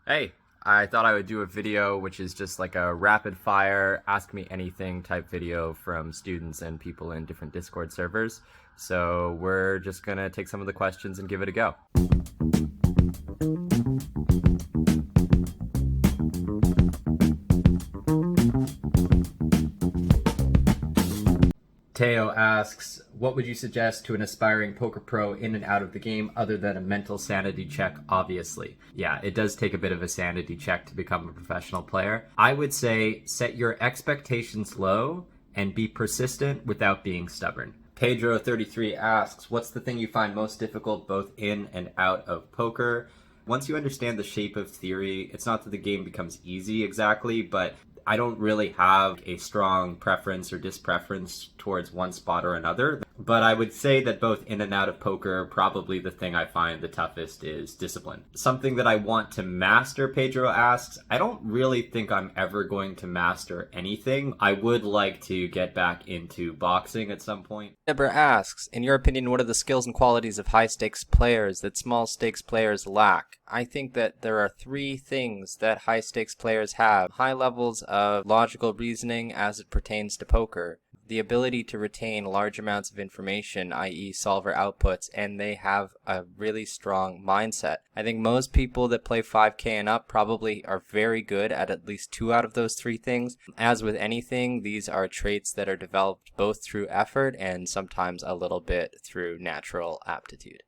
Hey, I thought I would do a video which is just like a rapid fire, ask me anything type video from students and people in different Discord servers. So we're just gonna take some of the questions and give it a go. Teo asks, what would you suggest to an aspiring poker pro in and out of the game other than a mental sanity check, obviously? Yeah, it does take a bit of a sanity check to become a professional player. I would say set your expectations low and be persistent without being stubborn. Pedro33 asks, what's the thing you find most difficult both in and out of poker? Once you understand the shape of theory, it's not that the game becomes easy exactly, but I don't really have a strong preference or dispreference towards one spot or another. But I would say that both in and out of poker, probably the thing I find the toughest is discipline. Something that I want to master, Pedro asks. I don't really think I'm ever going to master anything. I would like to get back into boxing at some point. Deborah asks, in your opinion, what are the skills and qualities of high-stakes players that small-stakes players lack? I think that there are three things that high-stakes players have. High levels of logical reasoning as it pertains to poker, the ability to retain large amounts of information, i.e. solver outputs, and they have a really strong mindset. I think most people that play 5K and up probably are very good at least two out of those three things. As with anything, these are traits that are developed both through effort and sometimes a little bit through natural aptitude.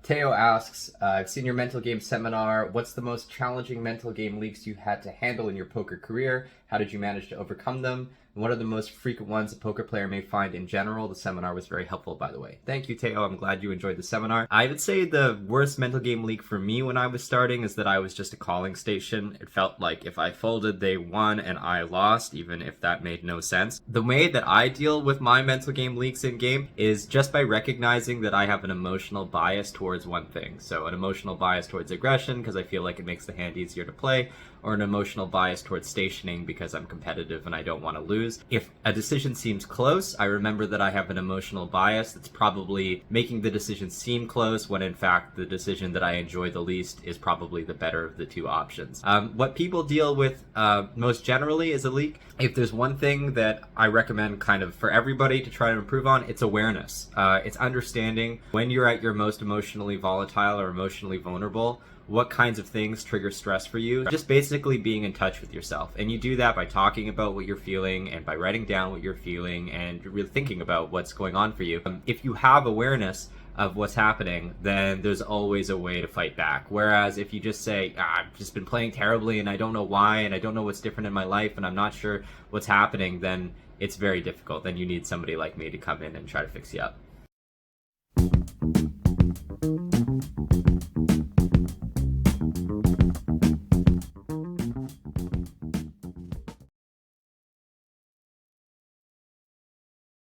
Teo asks, I've seen your mental game seminar. What's the most challenging mental game leaks you had to handle in your poker career? How did you manage to overcome them? And what are the most frequent ones a poker player may find in general? The seminar was very helpful, by the way. Thank you, Teo. I'm glad you enjoyed the seminar. I would say the worst mental game leak for me when I was starting is that I was just a calling station. It felt like if I folded, they won and I lost, even if that made no sense. The way that I deal with my mental game leaks in game is just by recognizing that I have an emotional bias towards one thing. So an emotional bias towards aggression because I feel like it makes the hand easier to play, or an emotional bias towards stationing because I'm competitive and I don't want to lose. If a decision seems close, I remember that I have an emotional bias that's probably making the decision seem close when in fact the decision that I enjoy the least is probably the better of the two options. What people deal with most generally is a leak. If there's one thing that I recommend kind of for everybody to try to improve on, it's awareness. It's understanding when you're at your most emotionally volatile or emotionally vulnerable, what kinds of things trigger stress for you. Just basically being in touch with yourself. And you do that by talking about what you're feeling and by writing down what you're feeling and really thinking about what's going on for you. If you have awareness of what's happening, then there's always a way to fight back. Whereas if you just say, I've just been playing terribly and I don't know why and I don't know what's different in my life and I'm not sure what's happening, then it's very difficult. Then you need somebody like me to come in and try to fix you up.